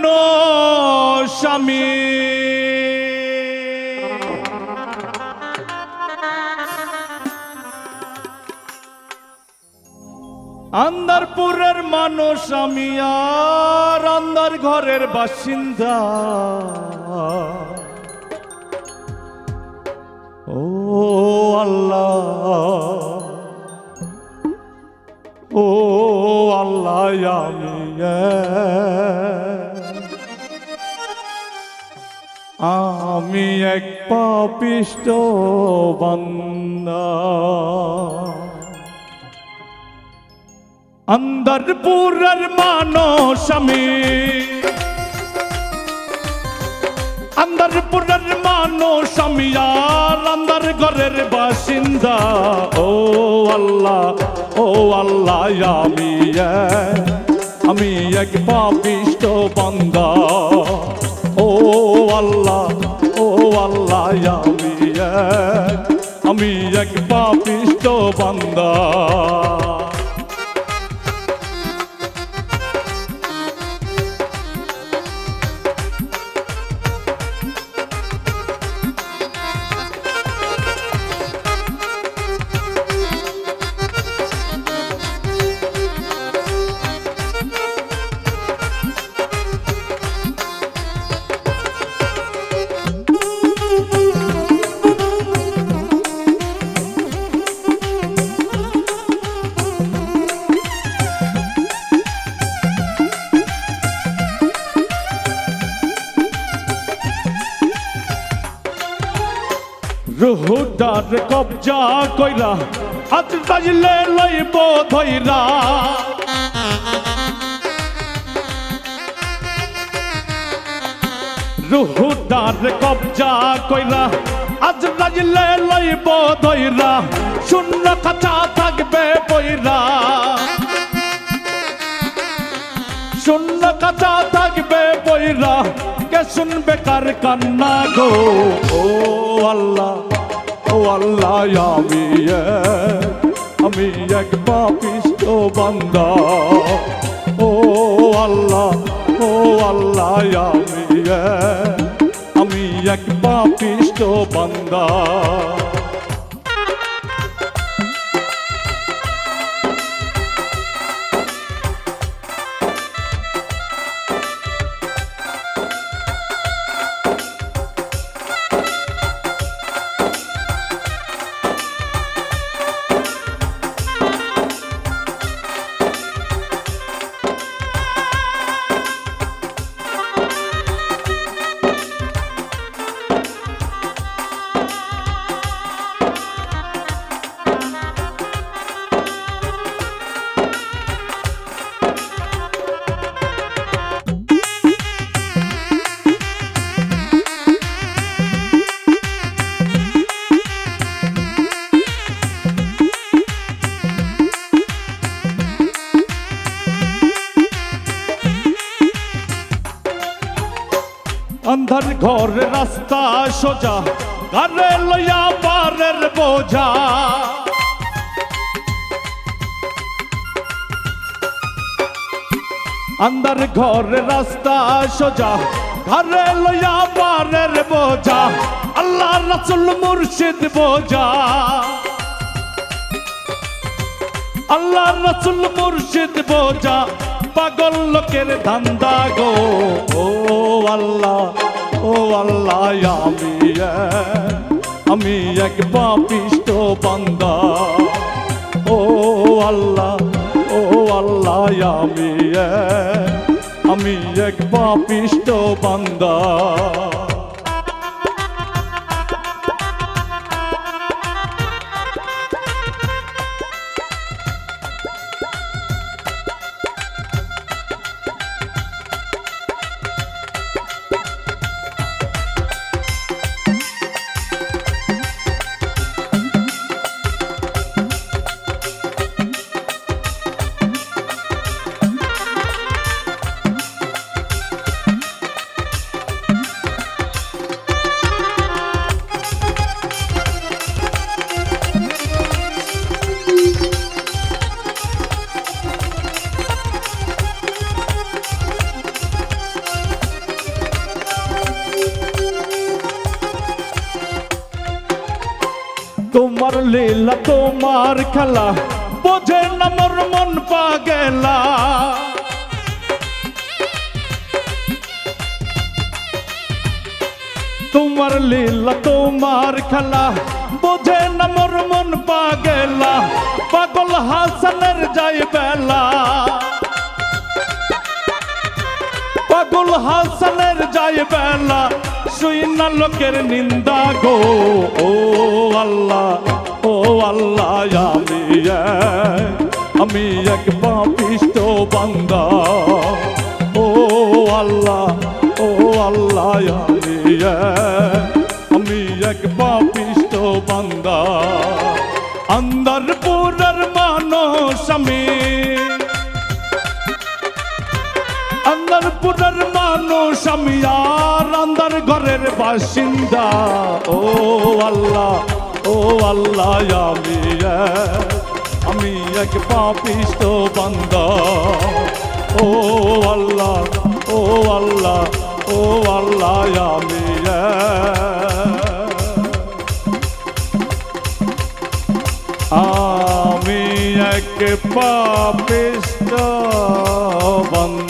মানুষ আমি আন্দারপুরের মানুষ আমি আর আন্দার ঘরের বাসিন্দা ও আল্লাহ ও আল্লাহ আমি এক পাপিষ্ঠ বান্দা আন্দারপুরের মানুষ আমি আন্দারপুরের মানুষ আমি আর আন্দার ঘরের বাসিন্দা ও আল্লাহ আমি এক পাপিষ্ঠ বান্দা ও আল্লাহ আমি এক পাপিষ্ঠ বান্দা রুহুটার কবজা কইরা আজ রাইলে লইব ধইরা রুহুটার কবজা কইরা আজ রাইলে লইব ধইরা শূন্য কাঁচা থাকবে বইরা শূন্য কাঁচা থাকবে বইরা কে শুনবে কার কান্না গো ও আল্লাহ আমি এক পাপিষ্ঠ বান্দা ও আল্লাহ আমি এক পাপিষ্ঠ বান্দা अंधर घोर रास्ता सोजा घरे लया पारेर बोझा अंदर घोर रास्ता सोजा घरे लया पारेर बोझा अल्लाह रसूल मुर्शिद बोझा अल्लाह रसूल मुर्शिद बोझा पागल लोकेर धांदा गो ओ আল্লাহ আমি এক পাপিষ্ঠ বান্দা ও আল্লাহ আমি এক পাপিষ্ঠ বান্দা তোমার লীলা তোমার খেলা বোঝে না মোর মন পাগেলা। তোমার লীলা তোমার খেলা বোঝে না মোর মন পাগেলা। পাগল হাসানের যাই বেলা, পাগল হাসানের যাই বেলা, শুই না লোকের নিন্দা গো। ও আল্লাহ, ও আল্লাহ, আমি এক পাপিষ্ঠ বান্দা। ও আল্লাহ, ও আল্লাহ, আমি এক পাপিষ্ঠ বান্দা। আন্দারপুরের মানুষ আমি, আন্দারপুরের মানুষ আমি, আর আন্দার ঘরের বাসিন্দা। ও আল্লাহ, ও আল্লাহ, আমি এক পাপিষ্ঠ বান্দা। ও আল্লাহ, ও আল্লাহ, ও আল্লাহ, আমি এক পাপিষ্ঠ বান্দা।